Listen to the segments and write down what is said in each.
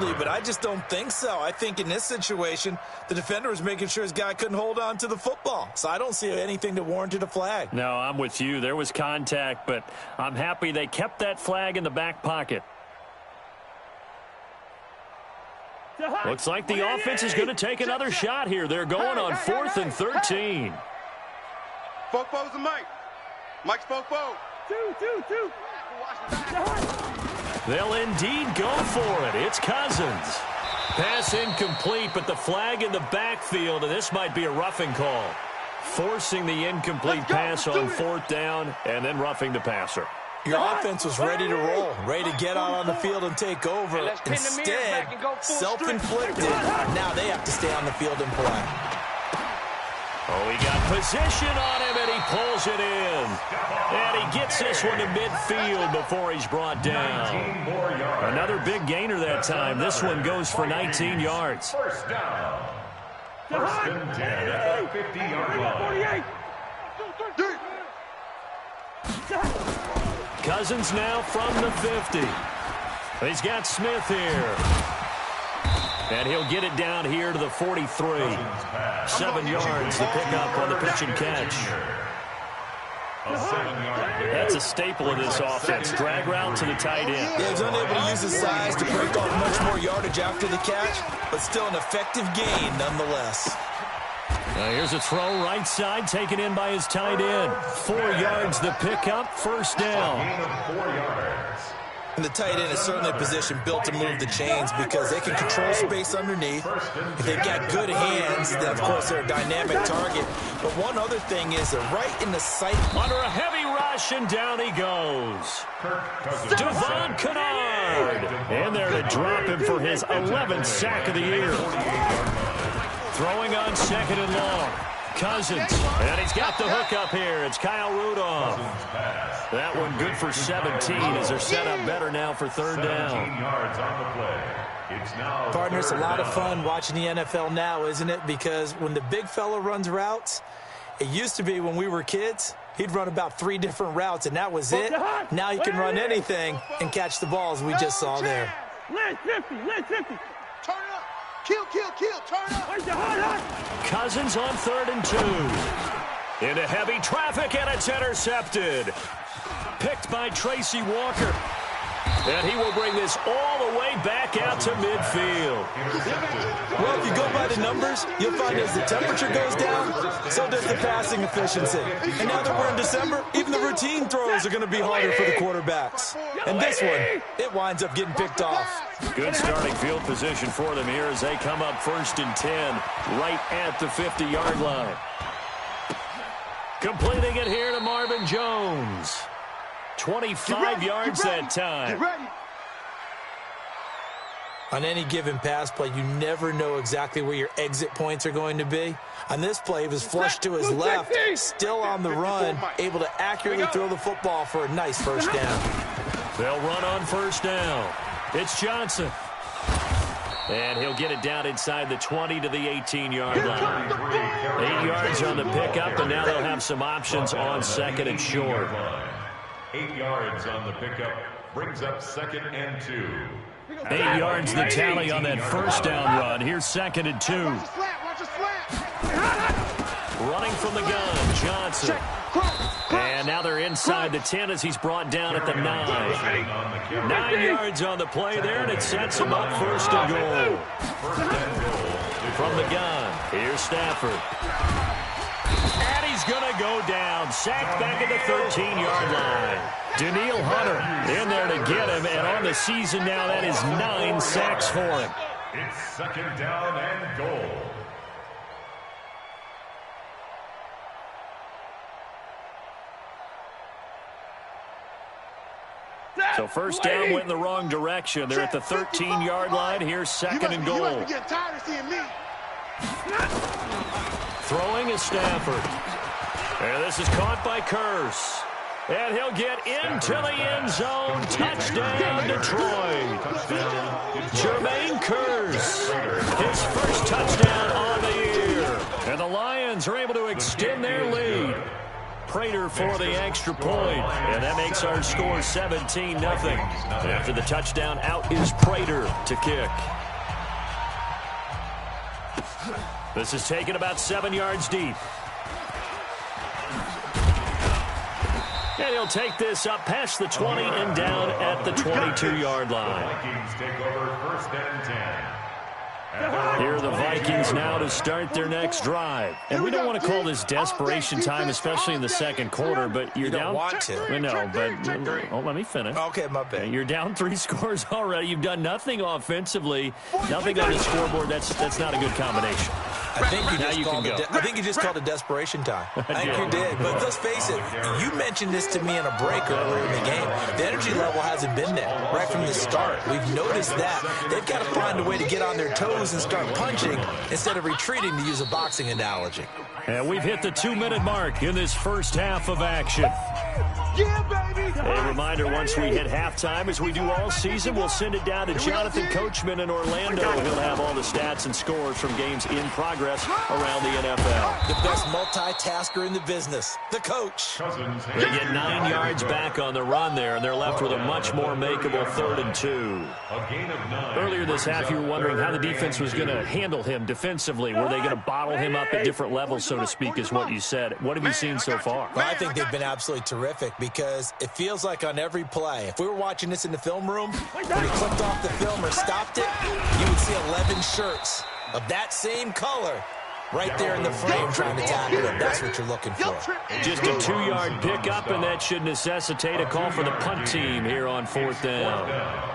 absolutely, but I just don't think so. I think in this situation, the defender was making sure his guy couldn't hold on to the football. So I don't see anything that warranted a flag. No, I'm with you. There was contact, but I'm happy they kept that flag in the back pocket. Looks like the offense is going to take another shot here. They're going on 4th and 13. Fofo's and Mike. Mike's Fofo. Two. They'll indeed go for it. It's Cousins. Pass incomplete, but the flag in the backfield, and this might be a roughing call. Forcing the incomplete pass on 4th down and then roughing the passer. Your offense was ready to roll, ready to get out on the field and take over. Instead, self-inflicted. Now they have to stay on the field and play. Oh, he got position on him, and he pulls it in. And he gets this one to midfield before he's brought down. Another big gainer that time. This one goes for 19 yards. First down. First and 10 at the 50-yard line. Cousins now from the 50. He's got Smith here. And he'll get it down here to the 43. 7 yards to pick up on the pitch and catch. That's a staple of this offense. Drag route to the tight end. Yeah, he's unable to use his size to break off much more yardage after the catch, but still an effective gain nonetheless. Now here's a throw right side taken in by his tight end. 4 yards the pickup, first down. And the tight end is certainly a position built to move the chains because they can control space underneath. If they've got good hands, then of course they're a dynamic target. But one other thing is they're right in the sight. Under a heavy rush, and down he goes. Devon Kennard. And there to drop him for his 11th sack of the year. Throwing on 2nd and long. Cousins. And he's got the hook up here. It's Kyle Rudolph. That one good for 17 as they're set up better now for 3rd down. Yards on the play. Partner, it's a lot of fun watching the NFL now, isn't it? Because when the big fella runs routes, it used to be when we were kids, he'd run about 3 different routes, and that was it. Now he can run anything and catch the balls we just saw there. Let's 50. Turn it up. Kill. Turn up. Cousins on 3rd and 2. Into heavy traffic, and it's intercepted. Picked by Tracy Walker. And he will bring this all the way back out to midfield. Well, if you go by the numbers, you'll find as the temperature goes down, so does the passing efficiency. And now that we're in December, even the routine throws are going to be harder for the quarterbacks. And this one, it winds up getting picked off. Good starting field position for them here as they come up 1st and 10, right at the 50-yard line. Completing it here to Marvin Jones. 25 yards that time. On any given pass play, you never know exactly where your exit points are going to be. On this play, he was flushed to his left, still on the run, able to accurately throw the football for a nice first down. They'll run on 1st down. It's Johnson. And he'll get it down inside the 20 to the 18-yard line. 8 yards on the pickup, and now they'll have some options on 2nd and short. 8 yards on the pickup brings up 2nd and 2. 8 yards the tally on that first down run. Here's 2nd and 2. Running from the gun, Johnson. And now they're inside the 10 as he's brought down at the 9. 9 yards on the play there, and it sets him up 1st and goal. From the gun, here's Stafford. And he's going to go down. Sacked back at the 13-yard line. Danielle Hunter in there to get him, and on the season now, that is 9 sacks for him. It's 2nd down and goal. So first down went in the wrong direction. They're at the 13-yard line. Here's 2nd and goal. Throwing is Stafford. And this is caught by Kearse. And he'll get into the end zone. Touchdown, Detroit. Jermaine Kearse. His first touchdown on the year. And the Lions are able to extend their lead. Prater for the extra point. And that makes our score 17-0. After the touchdown, out is Prater to kick. This is taken about 7 yards deep. And he'll take this up past the 20 and down at the 22-yard line. Vikings take over first and 10. Here are the Vikings now to start their next drive. And we don't want to call this desperation time, especially in the second quarter, but you're down. You don't want to. No, but let me finish. Okay, my bad. You're down 3 scores already. You've done nothing offensively, nothing on the scoreboard. That's not a good combination. I think you just called it desperation time. I think you did. But let's face it, you mentioned this to me in a break earlier in the game. The energy level hasn't been there right from the start. We've noticed that. They've got to find a way to get on their toes and start punching instead of retreating, to use a boxing analogy. And we've hit the 2-minute mark in this first half of action. Yeah, baby. A reminder, once we hit halftime, as we do all season, we'll send it down to Jonathan Coachman in Orlando. He'll have all the stats and scores from games in progress around the NFL. The best multitasker in the business, the coach. They get 9 yards back on the run there, and they're left with a much more makeable 3rd and 2. Earlier this half, you were wondering how the defense was going to handle him defensively. Were they going to bottle him up at different levels, so to speak, is what you said. What have you seen so far? Well, I think they've been absolutely terrific, because it feels like on every play, if we were watching this in the film room, when he clicked off the film or stopped it, you would see 11 shirts of that same color right there in the frame trying to tackle him. That's what you're looking for. Just a 2-yard pickup, and that should necessitate a call for the punt team here on 4th down.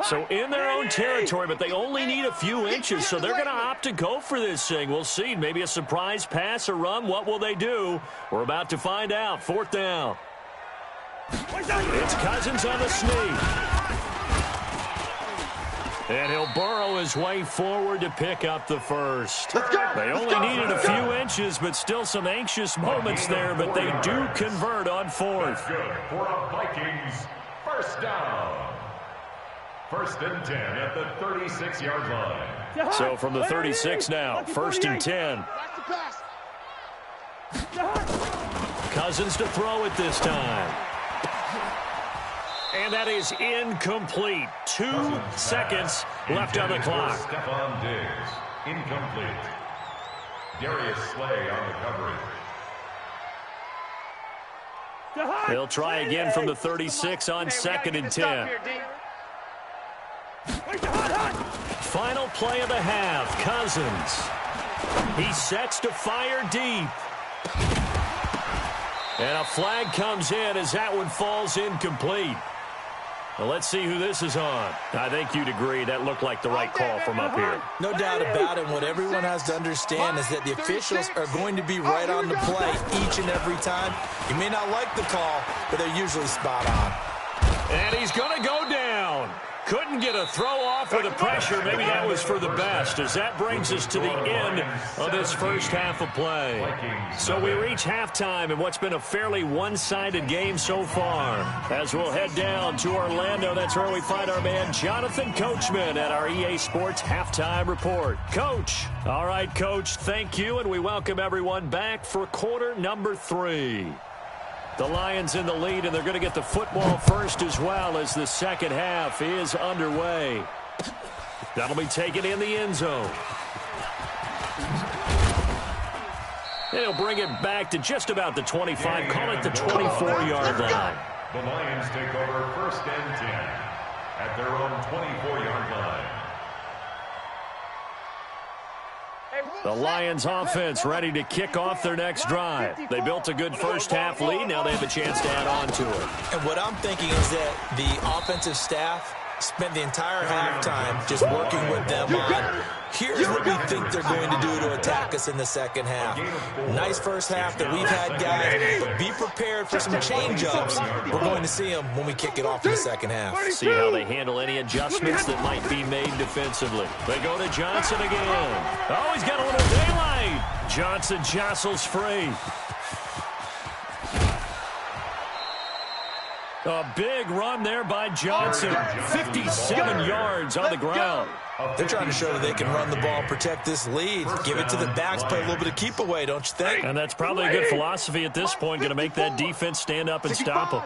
So in their own territory, but they only need a few inches, so they're going to opt to go for this thing. We'll see. Maybe a surprise pass or run. What will they do? We're about to find out. 4th down. It's Cousins on the sneak. And he'll burrow his way forward to pick up the first. They only needed a few inches, but still some anxious moments there, but they do convert on 4th. Good for a Vikings first down. 1st and 10 at the 36-yard line. So from the 36 now, 1st and 10. Cousins to throw it this time. And that is incomplete. 2 seconds left on the clock. Stephon Diggs, incomplete. Darius Slay on the coverage. They'll try again from the 36 on 2nd and 10. Final play of the half. Cousins. He sets to fire deep. And a flag comes in as that one falls incomplete. Well, let's see who this is on. I think you'd agree that looked like the right call from up here. No doubt about it. What everyone has to understand is that the officials are going to be right on the play each and every time. You may not like the call, but they're usually spot on. And he's going to go down. Couldn't get a throw off with the pressure. Maybe that was for the best, as that brings us to the end of this first half of play. So we reach halftime in what's been a fairly one-sided game so far. As we'll head down to Orlando, that's where we find our man Jonathan Coachman at our EA Sports Halftime Report. Coach. All right, Coach, thank you, and we welcome everyone back for quarter number 3. The Lions in the lead, and they're going to get the football first as well as the second half is underway. That'll be taken in the end zone. They'll bring it back to just about the 25, call it the 24-yard line. The Lions take over 1st and 10 at their own 24-yard line. The Lions offense ready to kick off their next drive. They built a good first half lead. Now they have a chance to add on to it. And what I'm thinking is that the offensive staff spent the entire halftime just working with them on, here's what we think they're going to do to attack us in the second half. Nice first half that we've had, guys, but be prepared for some change-ups. We're going to see them when we kick it off in the second half. See how they handle any adjustments that might be made defensively. They go to Johnson again. Oh, he's got a little daylight. Johnson jostles free. A big run there by Johnson. 57 yards on the ground. They're trying to show that they can run the ball, protect this lead, give it to the backs, play a little bit of keep away, don't you think? And that's probably a good philosophy at this point, going to make that defense stand up and stop them.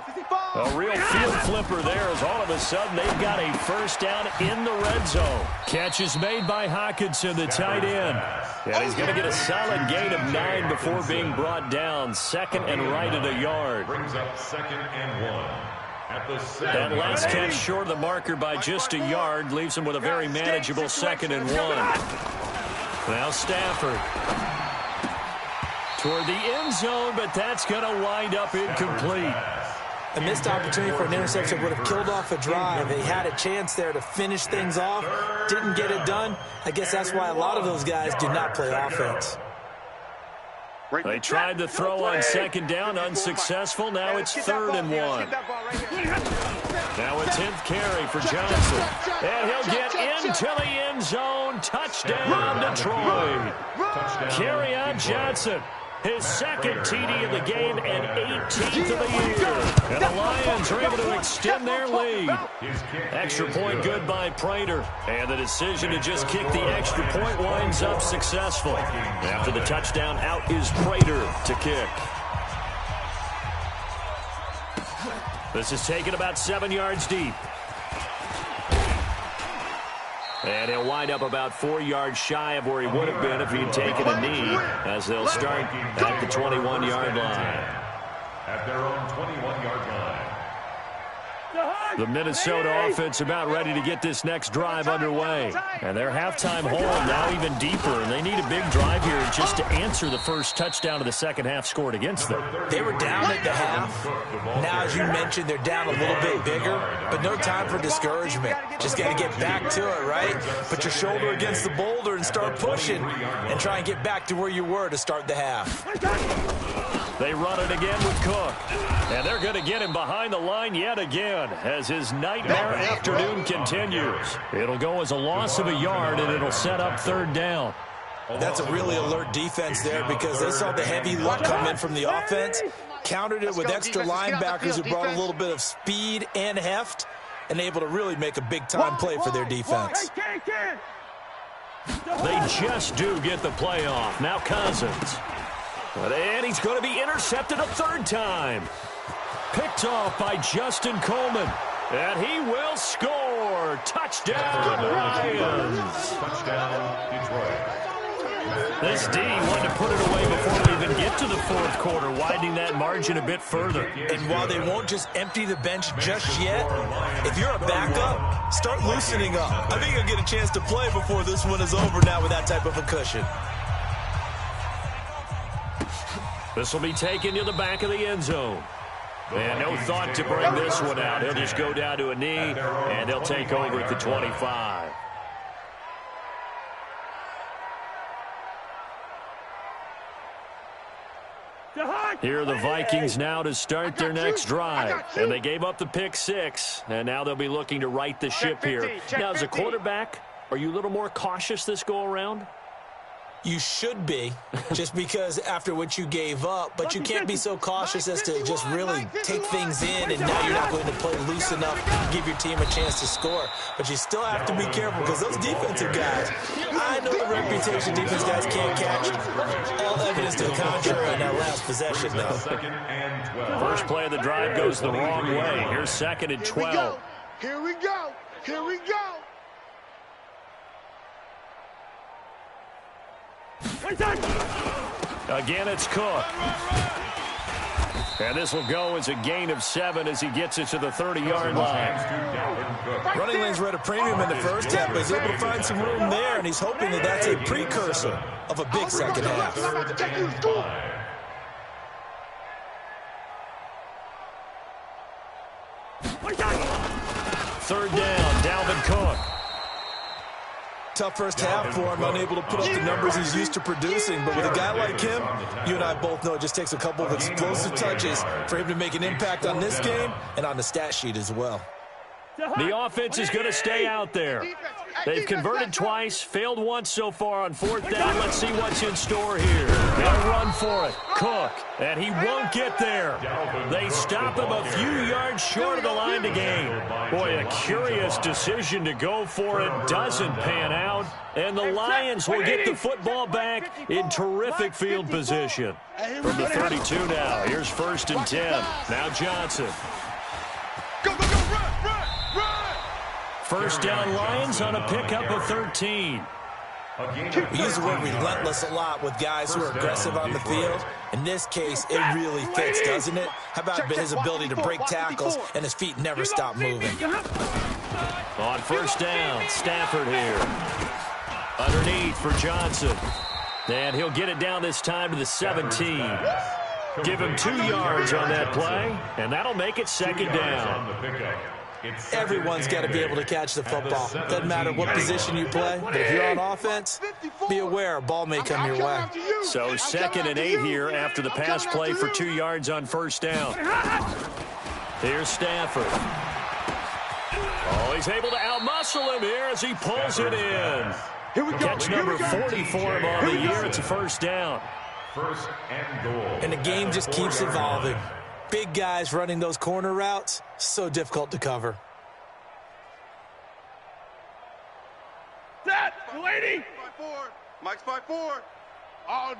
A real field flipper there as all of a sudden they've got a first down in the red zone. Catch is made by Hockenson, the tight end. And he's going to get a solid gain of 9 before being brought down. Second and right at a yard. Brings up 2nd and 1. That last catch short of the marker by just a yard leaves him with a very manageable 2nd and 1. Now Stafford toward the end zone, but that's going to wind up incomplete. A missed opportunity for an interception would have killed off a drive. They had a chance there to finish things off, didn't get it done. I guess that's why a lot of those guys do not play offense. They tried to throw on 2nd down, unsuccessful. Now it's 3rd and 1. Now a 10th carry for Johnson. And he'll get into the end zone. Touchdown, Detroit. Carry on Johnson. His 2nd TD of the game and 18th of the year. And the Lions are able to extend their lead. Extra point good by Prater. And the decision to just kick the extra point winds up successful. After the touchdown, out is Prater to kick. This is taken about 7 yards deep. And he'll wind up about 4 yards shy of where he would have been if he had taken a knee, as they'll start at the 21-yard line. At their own 21-yard line. The Minnesota offense about ready to get this next drive underway. And their halftime hole now even deeper, and they need a big drive here just to answer the first touchdown of the second half scored against them. They were down at the half. Now, as you mentioned, they're down a little bit bigger, but no time for discouragement. Just got to get back to it, right? Put your shoulder against the boulder and start pushing and try and get back to where you were to start the half. They run it again with Cook. And they're going to get him behind the line yet again as his nightmare afternoon continues. It'll go as a loss of a yard, and it'll set up 3rd down. That's a really alert defense there because they saw the heavy luck come in from the offense, countered it with extra linebackers who brought a little bit of speed and heft, and able to really make a big-time play for their defense. They just do get the play off. Now Cousins. And he's going to be intercepted a 3rd time. Picked off by Justin Coleman. And he will score. Touchdown, Lions. Touchdown, Detroit. This D wanted to put it away before we even get to the 4th quarter, widening that margin a bit further. And while they won't just empty the bench just yet, if you're a backup, start loosening up. I think you'll get a chance to play before this one is over now with that type of a cushion. This will be taken to the back of the end zone. And no thought to bring this one out. He'll just go down to a knee, and they'll take over at the 25. Here are the Vikings now to start their next drive. And they gave up the pick 6, and now they'll be looking to right the ship here. Now, as a quarterback, are you a little more cautious this go-around? You should be, just because after what you gave up, but you can't be so cautious as to just really take things in, and now you're not going to play loose enough to give your team a chance to score. But you still have to be careful because those defensive guys, I know the reputation defense guys can't catch. All evidence to the contrary in that last possession, though. First play of the drive goes the wrong way. Here's 2nd and 12. Here we go. Here we go. Again, it's Cook. And this will go as a gain of 7 as he gets it to the 30-yard line. Running lanes were at a premium in the first half, but he's able to find some room there, and he's hoping that that's a precursor of a big second half. 3rd down, Dalvin Cook. Tough first half for him, unable to put up the numbers he's used to producing. But with a guy like him, you and I both know it just takes a couple of explosive touches for him to make an impact on this game and on the stat sheet as well. The offense is going to stay out there. They've converted twice, failed once so far on fourth down. Let's see what's in store here. Got to run for it. Cook, and he won't get there. They stop him a few yards short of the line to gain. Boy, a curious decision to go for it. Doesn't pan out. And the Lions will get the football back in terrific field position. From the 32 now, here's 1st and 10. Now Johnson. First down Lions on a pickup of 13. We use the word relentless a lot with guys who are aggressive on the field. In this case, it really fits, doesn't it? How about his ability to break tackles and his feet never stop moving? On first down, Stafford here. Underneath for Johnson. And he'll get it down this time to the 17. Give him 2 yards on that play, and that'll make it 2nd down. Everyone's got to be able to catch the football. Doesn't matter what position you play, but if you're on offense, be aware a ball may come your way. So 2nd and 8 here after the pass play for 2 yards on first down. Here's Stafford. Oh, he's able to outmuscle him here as he pulls it in. Catch number 40 for him on the year. It's a first down. 1st and goal. And the game just keeps evolving. Big guys running those corner routes, so difficult to cover. Set, lady. 5-4. Mike's 5-4. All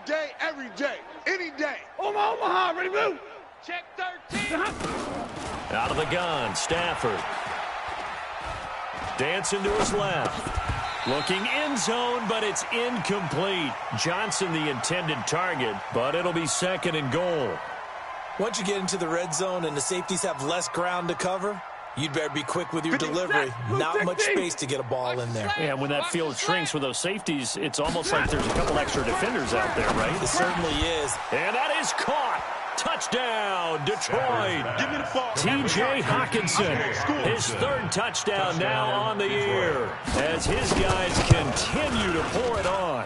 day, every day, any day. Omaha, ready to move. Check 13. Out of the gun, Stafford. Dancing to his left. Looking end zone, but it's incomplete. Johnson the intended target, but it'll be 2nd and goal. Once you get into the red zone and the safeties have less ground to cover, you'd better be quick with your delivery. Not much space to get a ball in there. Yeah, when that field shrinks with those safeties, it's almost like there's a couple extra defenders out there, right? It certainly is. And that is caught. Touchdown, Detroit. T.J. Hawkinson, his 3rd touchdown now on the year as his guys continue to pour it on.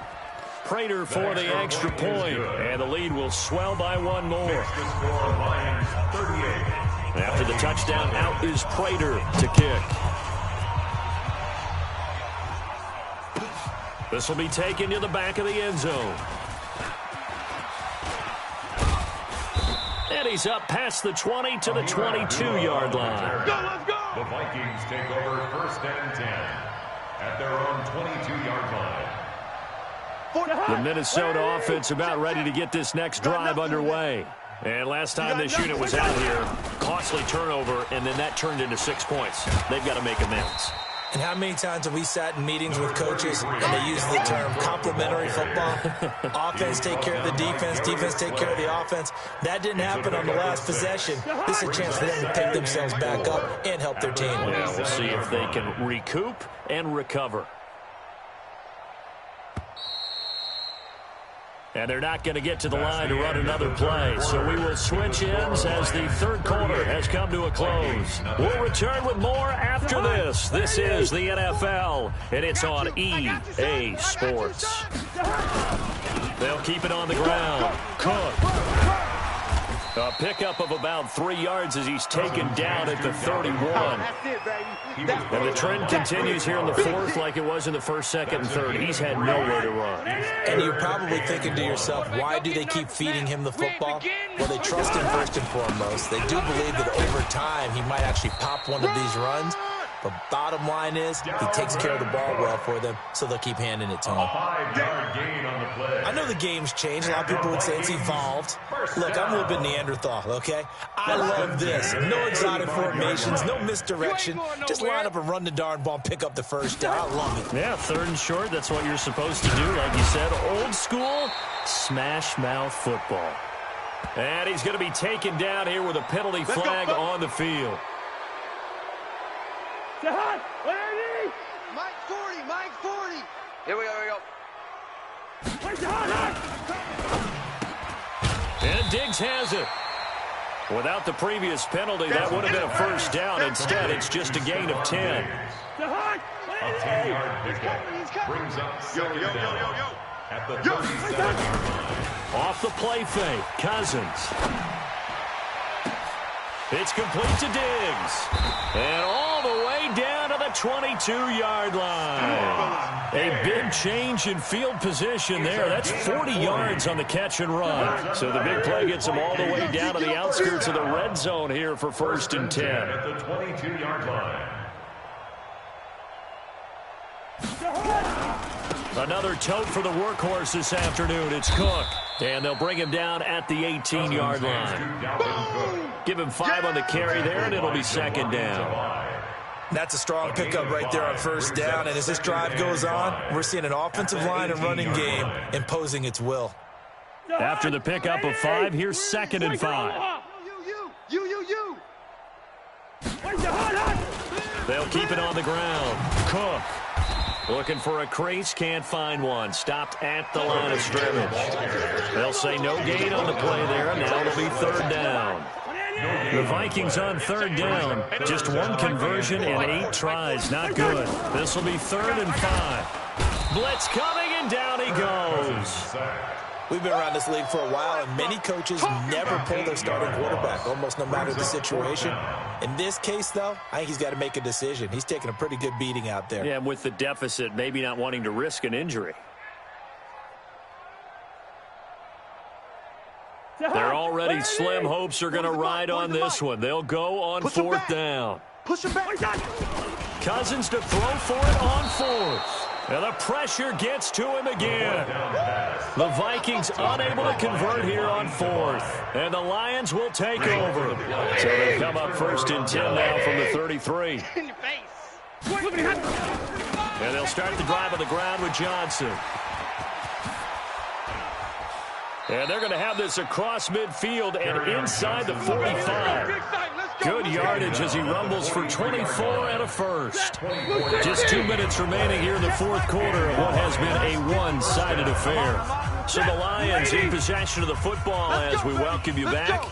Prater for the extra point, and the lead will swell by 1 more. After the touchdown, out is Prater to kick. This will be taken to the back of the end zone. And he's up past the 20 to the 22-yard line. Let's go. The Vikings take over 1st and 10 at their own 22-yard line. The Minnesota offense about ready to get this next drive underway. And last time this unit was out here, costly turnover, and then that turned into 6 points. They've got to make amends. And how many times have we sat in meetings with coaches and they use the term complementary football? Offense take care of the defense, defense take care of the offense. That didn't happen on the last possession. This is a chance for them to pick themselves back up and help their team. Yeah, we'll see if they can recoup and recover. And they're not going to get to the line to run another play. So we will switch ends as the 3rd quarter has come to a close. We'll return with more after this. This is the NFL, and it's on EA Sports. They'll keep it on the ground. Cook. A pickup of about 3 yards as he's taken down at the 31. And the trend continues here in the 4th like it was in the 1st, 2nd, and 3rd. He's had nowhere to run. And you're probably thinking to yourself, why do they keep feeding him the football? Well, they trust him first and foremost. They do believe that over time he might actually pop one of these runs. But bottom line is, he takes care of the ball well for them, so they'll keep handing it to him. 5-yard gain on the play. I know the game's changed. A lot of people would say it's evolved. Look, I'm a little bit Neanderthal, okay? I love this. No exotic formations, no misdirection. Just line up and run the darn ball and pick up the first down. I love it. Yeah, 3rd and short, that's what you're supposed to do. Like you said, old school, smash mouth football. And he's going to be taken down here with a penalty flag on the field. Mike 40, Mike 40. Here we go, And Diggs has it. Without the previous penalty, that would have been a first down. Instead, it's just a gain of 10. A 10-yard pickup brings up 2nd down at the 37-yard line. Off the play fake, Cousins. It's complete to Diggs. And all the way down to the 22-yard line. A big change in field position there. That's 40 yards on the catch and run. So the big play gets them all the way down to the outskirts of the red zone here for 1st and 10. At the 22-yard line. Another tote for the workhorse this afternoon. It's Cook. And they'll bring him down at the 18-yard line. Give him 5 on the carry there, and it'll be 2nd down. That's a strong pickup right there on 1st down. And as this drive goes on, we're seeing an offensive line and running game imposing its will. After the pickup of 5, here's 2nd and 5. They'll keep it on the ground. Cook. Looking for a crease, can't find one. Stopped at the line of scrimmage. They'll say no gain on the play there, and now it'll be 3rd down. The Vikings on 3rd down. Just 1 conversion and 8 tries. Not good. This will be 3rd and 5. Blitz coming, and down he goes. We've been around this league for a while, and many coaches never pull their starting quarterback, almost no matter the situation. In this case, though, I think he's got to make a decision. He's taking a pretty good beating out there. Yeah, and with the deficit, maybe not wanting to risk an injury. Their already slim hopes are going to ride on this one. They'll go on 4th down. Push him back. Cousins to throw for it on 4th. And the pressure gets to him again. The Vikings unable to convert here on 4th. And the Lions will take over. So they come up 1st and 10 now from the 33. And they'll start the drive on the ground with Johnson. And they're going to have this across midfield and inside the 45. Good yardage as he rumbles for 24 and a first. Just 2 minutes remaining here in the 4th quarter of what has been a one-sided affair. So the Lions in possession of the football as we welcome you back.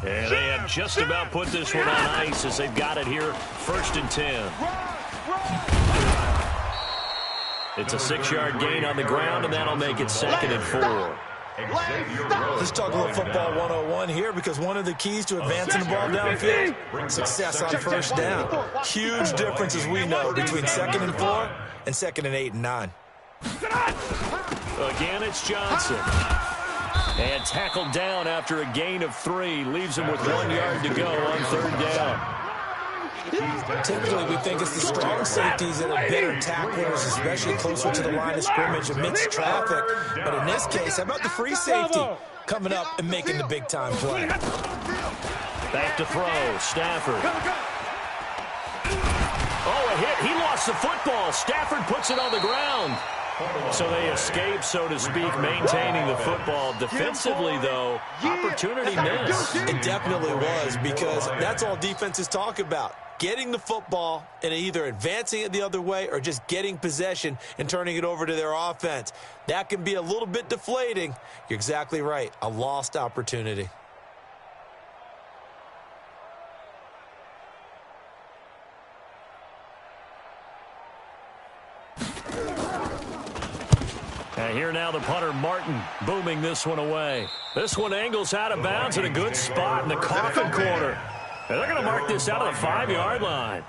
And they have just about put this one on ice as they've got it here 1st and 10. It's a 6-yard gain on the ground, and that'll make it 2nd and 4. Let's talk a little football 101 here, because one of the keys to advancing the ball downfield, success on 1st down. Huge difference, as we know, between 2nd and 4 and 2nd and 8 and 9. Again, it's Johnson. And tackled down after a gain of 3. Leaves him with 1 yard to go on 3rd down. Typically, we think it's the strong safeties that are better tacklers, especially closer to the line of scrimmage amidst traffic. But in this case, how about the free safety coming up and making the big-time play? Back to throw. Stafford. Oh, a hit. He lost the football. Stafford puts it on the ground. So they escape, so to speak, maintaining the football. Defensively, though, opportunity missed. It definitely was, because that's all defenses talk about. Getting the football and either advancing it the other way or just getting possession and turning it over to their offense. That can be a little bit deflating. You're exactly right. A lost opportunity. And here now the punter, Martin, booming this one away. This one angles out of bounds in a good spot in the coffin corner. And they're going to mark this out of the 5-yard line.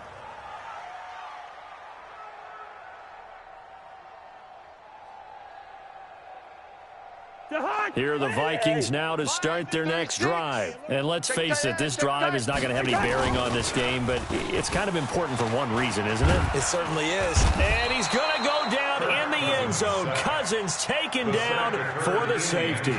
Here are the Vikings now to start their next drive. And let's face it, this drive is not going to have any bearing on this game, but it's kind of important for one reason, isn't it? It certainly is. And he's going to go down in the end zone. Cousins taken down for the safety.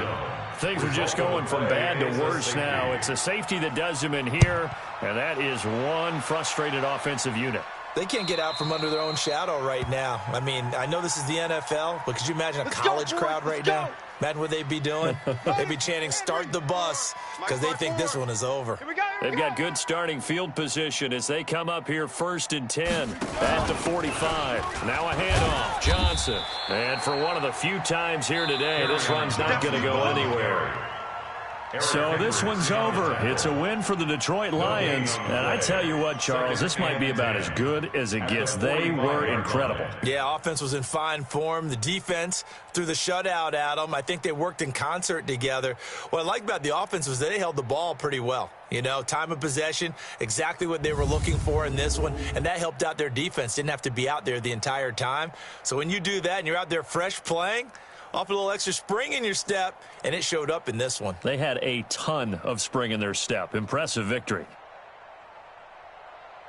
Things are just going from bad to worse now. It's a safety that does him in here, and that is one frustrated offensive unit. They can't get out from under their own shadow right now. I mean, I know this is the NFL, but could you imagine a college crowd right now? Imagine what they'd be doing. They'd be chanting, "Start the bus," because they think this one is over. They've got good starting field position as they come up here 1st and 10 at the 45. Now a handoff. Johnson. And for one of the few times here today, this run's not going to go anywhere. So this one's over. It's a win for the Detroit Lions. And I tell you what, Charles, this might be about as good as it gets. They were incredible. Yeah, offense was in fine form. The defense threw the shutout at them. I think they worked in concert together. What I like about the offense was they held the ball pretty well. You know, time of possession, exactly what they were looking for in this one, and that helped out their defense. Didn't have to be out there the entire time. So when you do that and you're out there fresh playing, off a little extra spring in your step, and it showed up in this one. They had a ton of spring in their step. Impressive victory.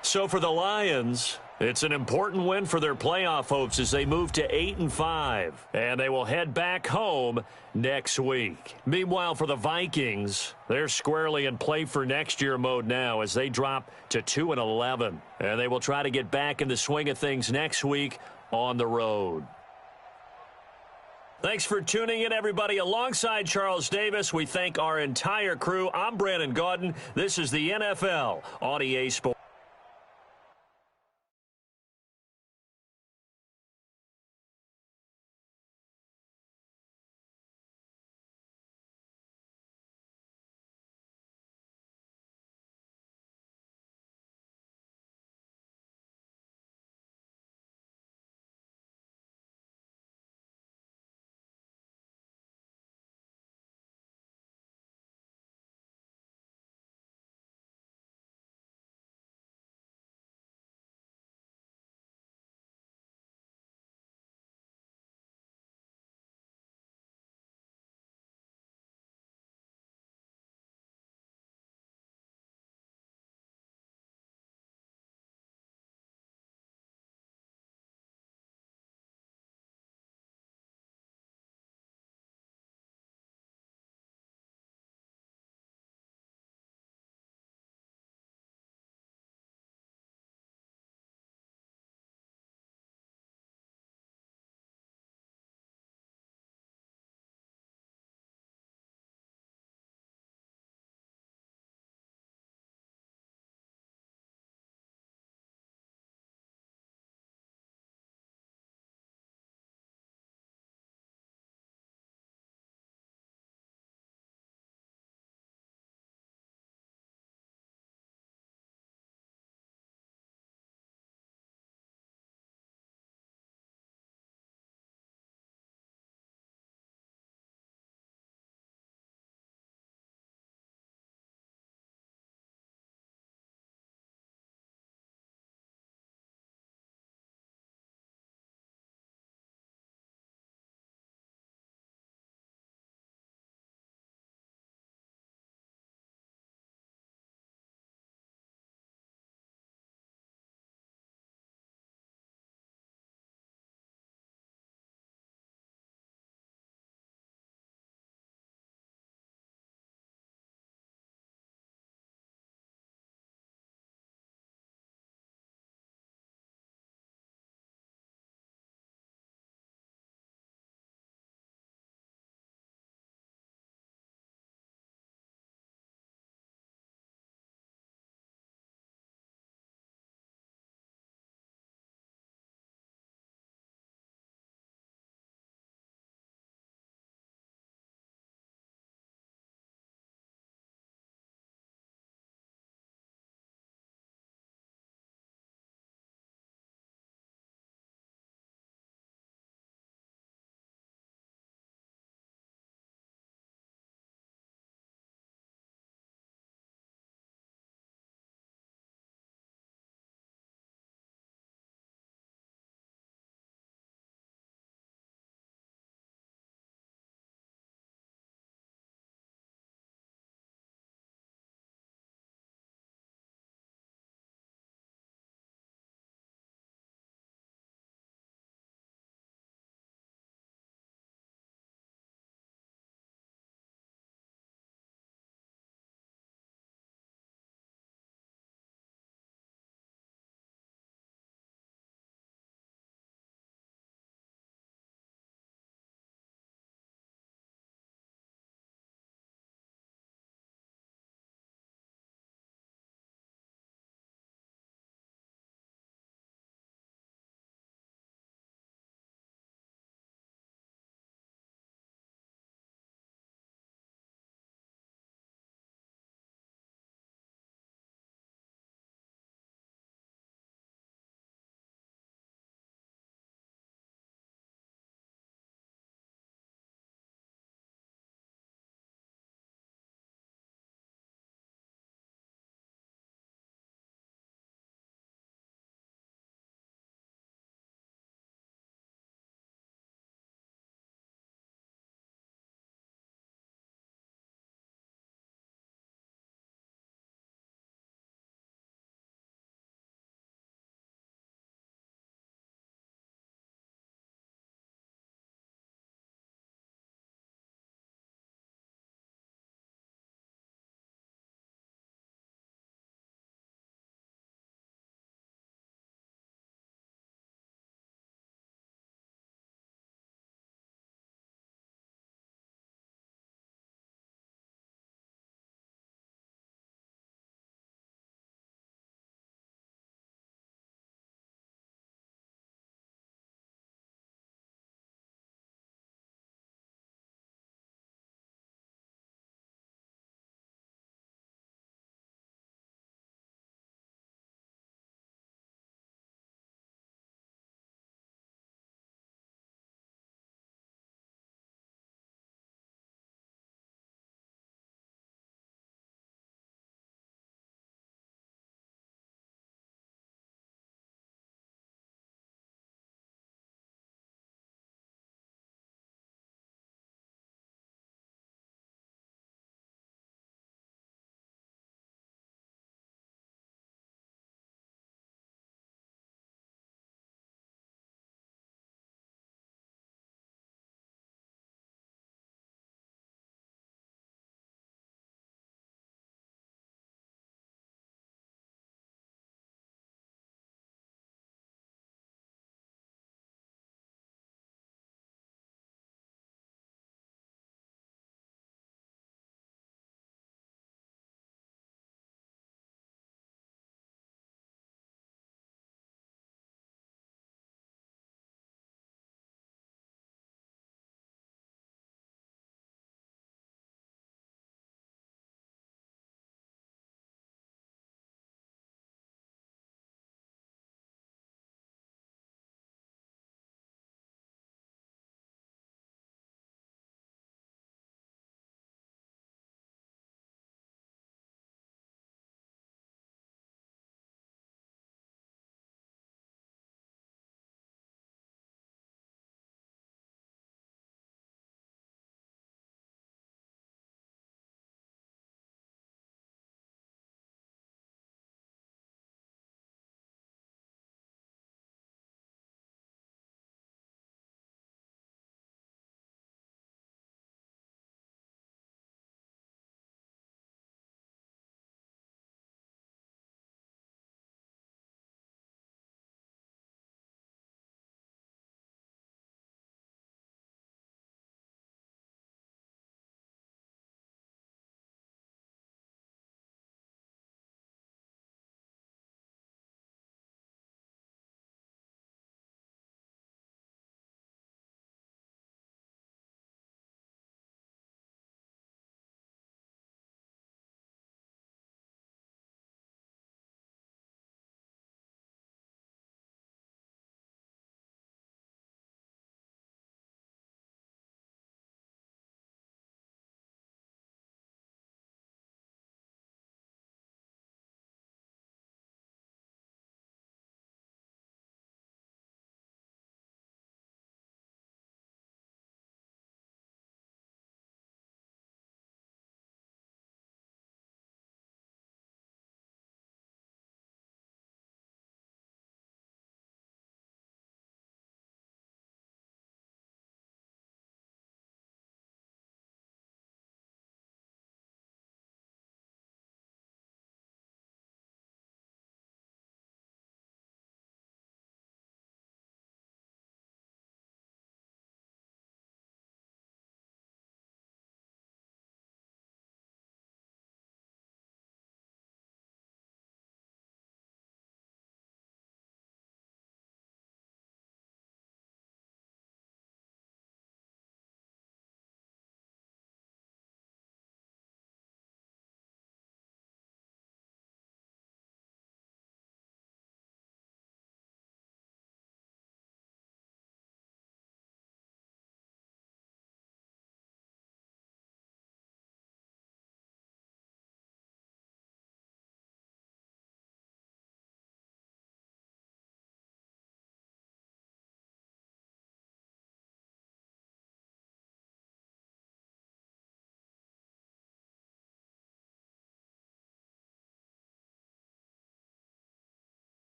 So for the Lions, it's an important win for their playoff hopes as they move to 8-5, and they will head back home next week. Meanwhile, for the Vikings, they're squarely in play for next year mode now as they drop to 2-11, and they will try to get back in the swing of things next week on the road. Thanks for tuning in, everybody. Alongside Charles Davis, we thank our entire crew. I'm Brandon Gaudin. This is the NFL on EA Sports.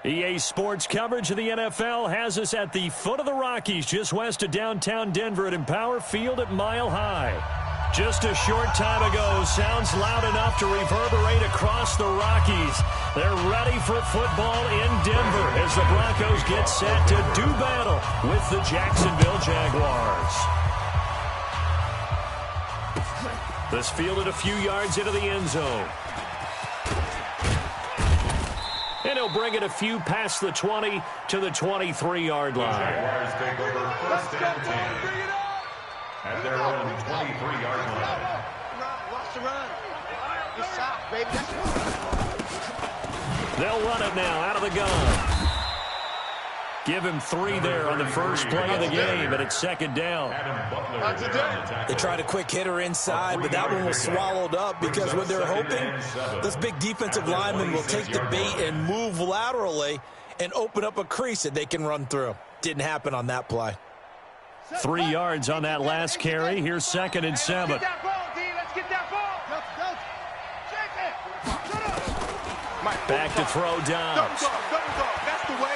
EA Sports coverage of the NFL has us at the foot of the Rockies, just west of downtown Denver at Empower Field at Mile High. Just a short time ago, sounds loud enough to reverberate across the Rockies. They're ready for football in Denver as the Broncos get set to do battle with the Jacksonville Jaguars. This fielded a few yards into the end zone. And he'll bring it a few past the 20 to the 23-yard line. Jaguars take over first and 10 at their own 23-yard line. Watch the run. Good shot, baby. They'll run it now out of the gun. Give him 3 there on the first play of the game, and it's second down. They tried a quick hitter inside, but that one was swallowed up because what they're hoping, this big defensive lineman will take the bait and move laterally and open up a crease that they can run through. Didn't happen on that play. 3 yards on that last carry. Here's second and 7. Let's get that ball. Back to throw Dobbs. That's the way.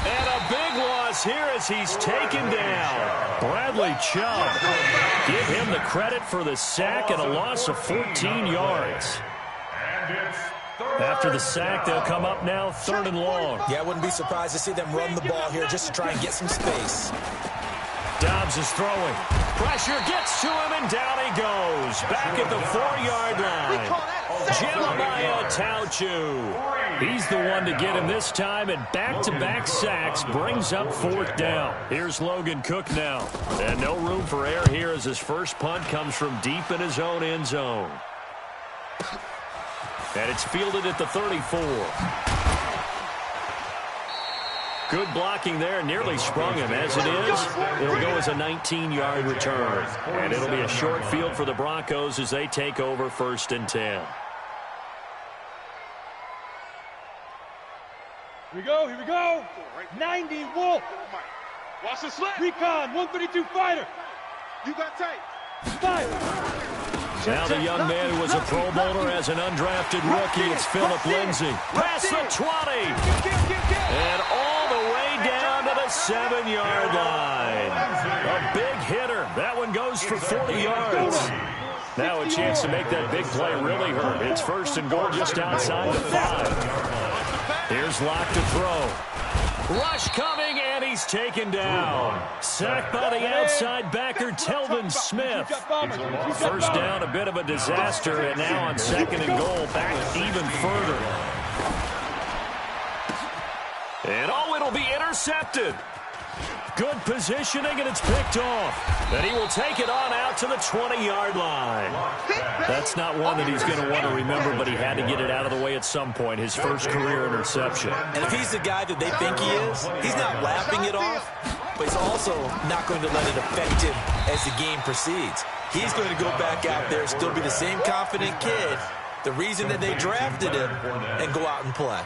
And a big loss here as he's taken down. Bradley Chubb. Give him the credit for the sack and a loss of 14 yards. After the sack, they'll come up now 3rd and long. Yeah, I wouldn't be surprised to see them run the ball here just to try and get some space. Dobbs is throwing. Pressure gets to him, and down he goes. Back at the 4-yard line. Jeremiah Tauchu. He's the one to get him this time, and back-to-back sacks brings up 4th down. Here's Logan Cook now. And no room for error here as his first punt comes from deep in his own end zone. And it's fielded at the 34. Good blocking there, nearly sprung him. As it is, it'll go as a 19-yard return. And it'll be a short field for the Broncos as they take over 1st and 10. Here we go. 90 Wolf. Watch the slip. Recon, 132 fighter. You got tape. 5. Now the young man who was a Pro Bowler as an undrafted rookie, it's Phillip Lindsay. Past the 20. And all the way down to the 7-yard line. A big hitter. That one goes for 40 yards. Now a chance to make that big play really hurt. It's 1st and goal just outside the 5. Here's Locke to throw. Rush coming, and he's taken down. Sacked by the outside backer, Telvin Smith. 1st down, a bit of a disaster, and now on 2nd and goal, back even further. And it'll be intercepted. Good positioning, and it's picked off. And he will take it on out to the 20-yard line. That's not one that he's going to want to remember, but he had to get it out of the way at some point, his first career interception. And if he's the guy that they think he is, he's not laughing it off, but he's also not going to let it affect him as the game proceeds. He's going to go back out there, still be the same confident kid, the reason that they drafted him, and go out and play.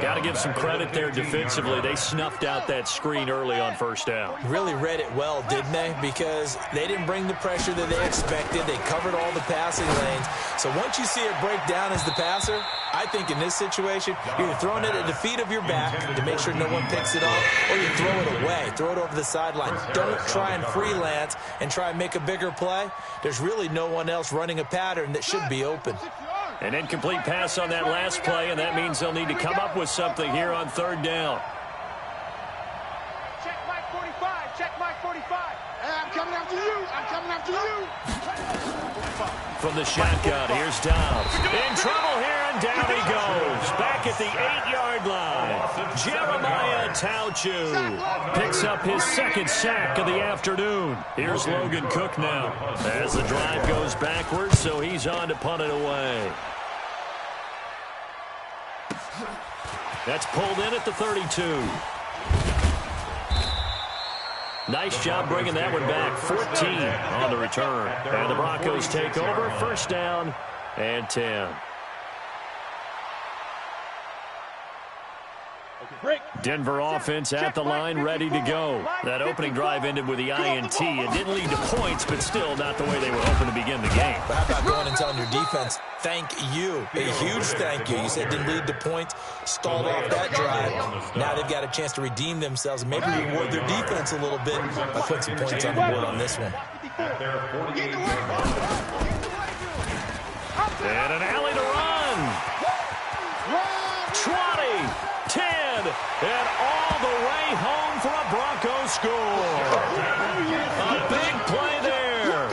Got to give some credit there defensively. They snuffed out that screen early on 1st down. Really read it well, didn't they? Because they didn't bring the pressure that they expected. They covered all the passing lanes. So once you see it break down as the passer, I think in this situation, you're throwing it at the feet of your back to make sure no one picks it up, or you throw it away, throw it over the sideline. Don't try and freelance and try and make a bigger play. There's really no one else running a pattern that should be open. An incomplete pass on that last play, and that means they'll need to come up with something here on 3rd down. Check Mike 45. Check Mike 45. Hey, I'm coming after you. I'm coming after you. From the shotgun, here's Dobbs. In trouble here, and down he goes. Back at the 8-yard line. Jeremiah Tauchu picks up his 2nd sack of the afternoon. Here's Logan Cook now as the drive goes backwards, so he's on to punt it away. That's pulled in at the 32. Nice job bringing that one back. 14 on the return. And the Broncos take over. 1st down and 10. Denver offense at the line, ready to go. That opening drive ended with the INT. It didn't lead to points, but still not the way they were hoping to begin the game. But how about going and telling your defense, thank you. A huge thank you. You said didn't lead to points, stalled off that drive. Now they've got a chance to redeem themselves and maybe reward their defense a little bit by putting some points on the board on this one. And an alley to run. 20, 10, and all the way home for a Broncos score. A big play there.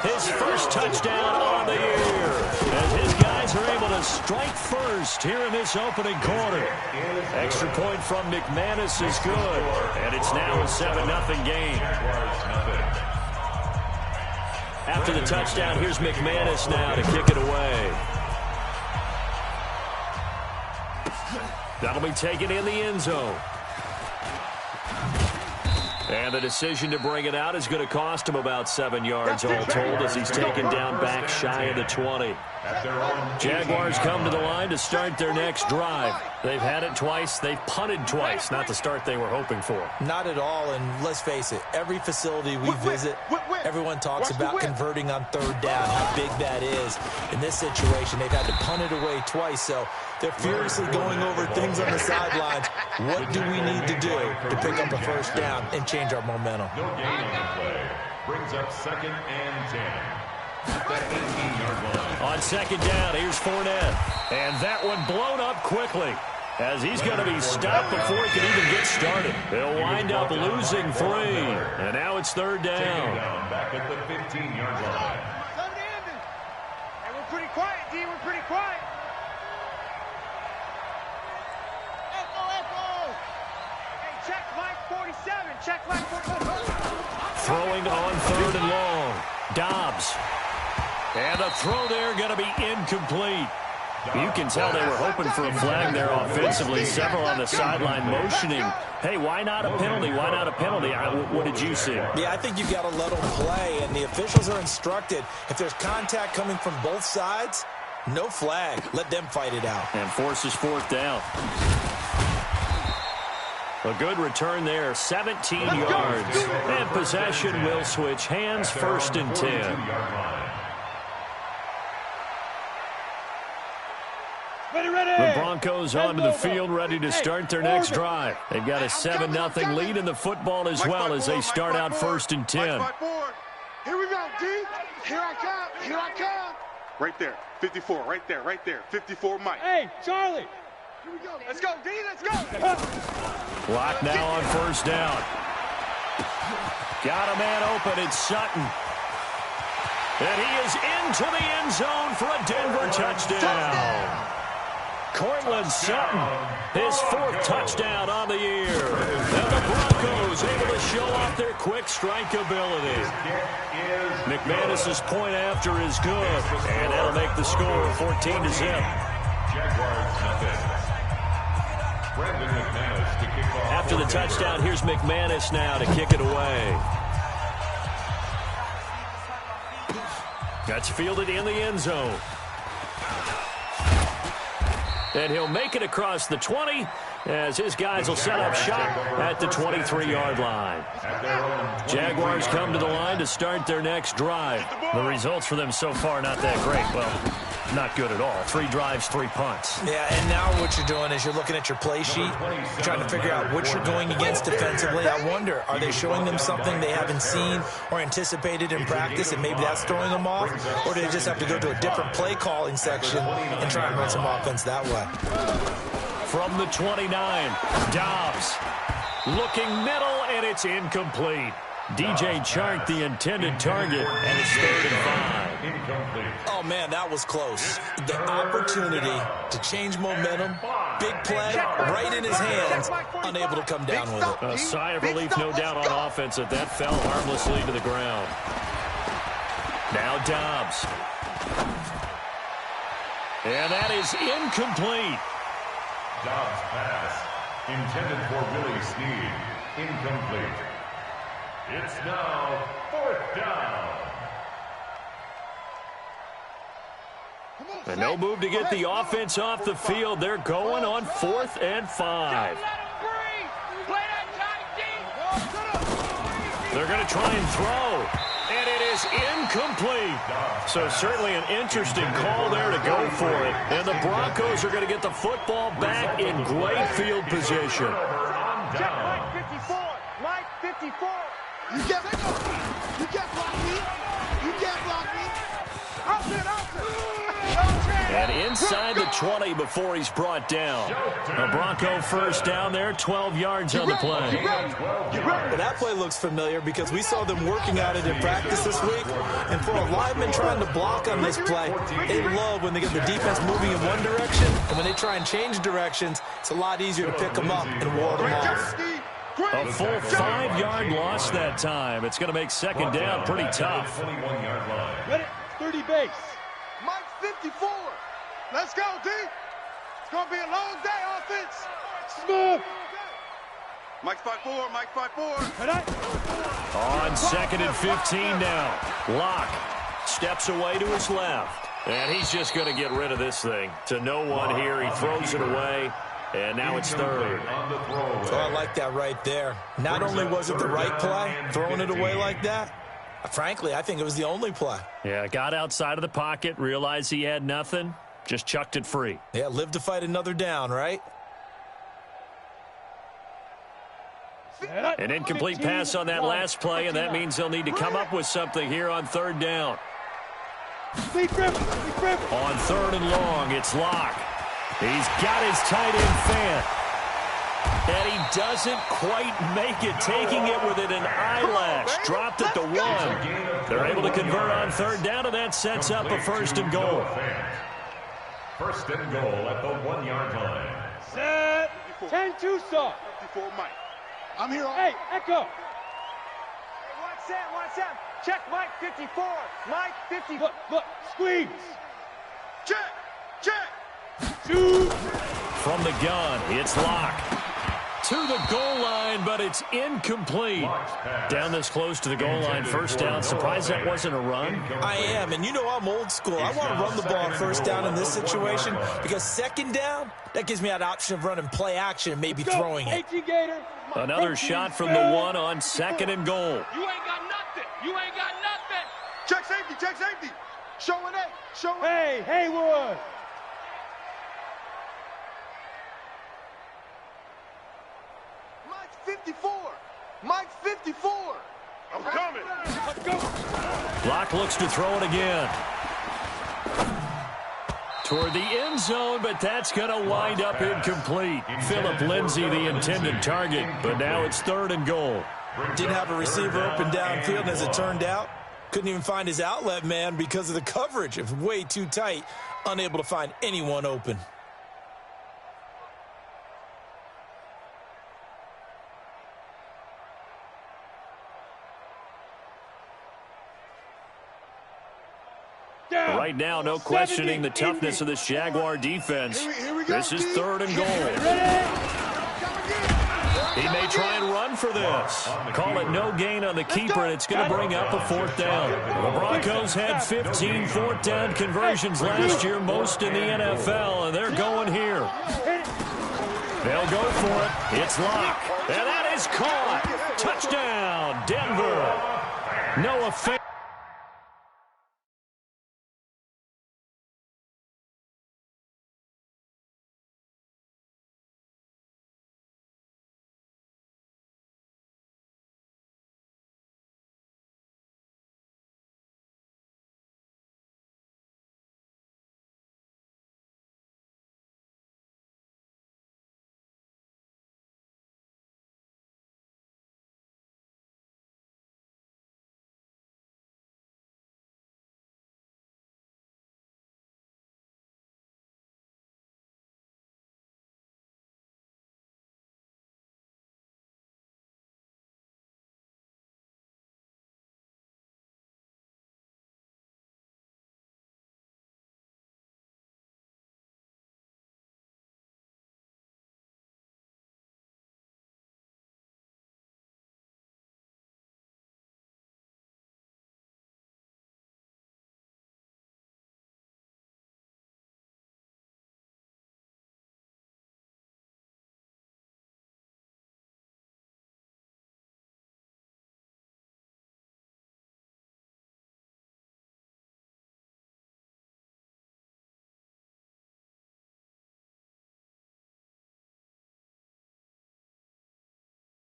His first touchdown on the year. As his guys are able to strike first here in this opening quarter. Extra point from McManus is good. And it's now a 7-0 game. After the touchdown, here's McManus now to kick it away. That'll be taken in the end zone. And the decision to bring it out is going to cost him about 7 yards all told as he's taken down back shy of the 20. Jaguars come to the line to start their next drive. They've had it twice. They've punted twice. Not the start they were hoping for. Not at all, and let's face it, every facility we visit, everyone talks about converting on third down, how big that is. In this situation, they've had to punt it away twice, so they're furiously going over things on the sidelines. What do we need to do to pick up a first down and change our momentum? No gain on the play. Brings up 2nd and 10. On 2nd down, here's Fournette. And that one blown up quickly as he's going to be stopped before he can even get started. They'll wind up losing 3. And now it's 3rd down. Back at the 15-yard line. Hey, we're pretty quiet, D. We're pretty quiet. Echo. Hey, check Mike 47. Check Mike 47. Throwing on 3rd and long. Dobbs. And the throw there going to be incomplete. You can tell they were hoping for a flag there offensively. Several on the sideline motioning. Hey, why not a penalty? Why not a penalty? What did you see? Yeah, I think you've got to let them play, and the officials are instructed. If there's contact coming from both sides, no flag. Let them fight it out. And forces 4th down. A good return there, 17 yards. And possession will switch hands, 1st and 10. The Broncos onto the field, ready to start their next drive. They've got a 7-0 lead in the football as well as they start out 1st and 10. Here we go, D. Here I come. Here I come. Right there. 54. Right there. 54, Mike. Hey, Charlie. Here we go. Let's go, D. Let's go. Clock now on 1st down. Got a man open. It's Sutton. And he is into the end zone for a Denver touchdown. Cortland Sutton, his 4th touchdown on the year. And the Broncos able to show off their quick strike ability. McManus's point after is good. And that'll make the score 14-0. After the touchdown, here's McManus now to kick it away. That's fielded in the end zone. And he'll make it across the 20 as his guys will set up shop at the 23-yard line. Jaguars come to the line to start their next drive. The results for them so far not that great. Well, not good at all. 3 drives, 3 punts. Yeah, and now what you're doing is you're looking at your play sheet, trying to figure out what you're going against defensively. I wonder, are they showing them something they haven't seen or anticipated in practice, and maybe that's throwing them off? Or do they just have to go to a different play calling section and try and run some offense that way? From the 29, Dobbs looking middle, and it's incomplete. DJ Chark, the intended target, and it's 3rd and 5. Oh, man, that was close. The opportunity to change momentum, big play, right in his hands, unable to come down with it. A sigh of relief, no doubt, on offense that fell harmlessly to the ground. Now Dobbs. And that is incomplete. Dobbs pass, intended for Willie Snead, incomplete. It's now 4th down. And no move to get the offense off the field. They're going on 4th and 5. They're going to try and throw. And it is is incomplete. So certainly an interesting call there to go for it. And the Broncos are going to get the football back in great field position. Check Mike 54. Mike 54. You can't block me. You can't block me. Out it. And inside the 20 before he's brought down. A Bronco first down there, 12 yards on the play. Well, that play looks familiar because we saw them working at it in practice this week. And for a lineman trying to block on this play, they love when they get the defense moving in one direction. And when they try and change directions, it's a lot easier to pick them up and ward them off. A full 5-yard loss that time. It's going to make second down pretty tough. Ready? 30 base. Mike 54. Let's go, D. It's going to be a long day, offense. Smooth. Mike 5-4. Mike 5-4. On 2nd and 15 now. Locke steps away to his left. And he's just going to get rid of this thing. To no one here. He throws it away. And now it's third. Oh, I like that right there. Not only was it the right play, throwing it away like that, frankly, I think it was the only play. Yeah, got outside of the pocket, realized he had nothing, just chucked it free. Yeah, live to fight another down, right? An incomplete pass on that last play, and that means they'll need to come up with something here on third down. On third and long, it's Locke. He's got his tight end fan. And he doesn't quite make it, taking it within an eyelash. Dropped it to 1. They're able to convert on third down, and that sets up a first and goal. First and goal at the 1-yard line. Set. 10-2 saw. 54, Mike. I'm here. Hey, Echo. Watch that. Check Mike 54. Mike 54. Look. Squeeze. Check. Shoot. From the gun, it's Locke. To the goal line, but it's incomplete. Down this close to the goal line, first down. Surprised that wasn't a run? I am, and you know I'm old school. I want to run the ball on first down in this situation because second down, that gives me that option of running play action and maybe throwing it. Another shot from the 1 on 2nd and goal. You ain't got nothing. Check safety. Showing it. Hey, Haywood. Mike 54. I'm coming. Let's go. Locke looks to throw it again. Toward the end zone, but that's going to wind up incomplete. Philip Lindsay, the intended target, but now it's third and goal. Didn't have a receiver open downfield, and as it turned out, couldn't even find his outlet man because of the coverage. It was way too tight, unable to find anyone open. Right now, no questioning the toughness of this Jaguar defense. This is third and goal. He may try and run for this. Call it no gain on the keeper, and it's going to bring up a fourth down. The Broncos had 15 fourth down conversions last year, most in the NFL, and they're going here. They'll go for it. It's Locke. And that is caught. Touchdown, Denver. No offense.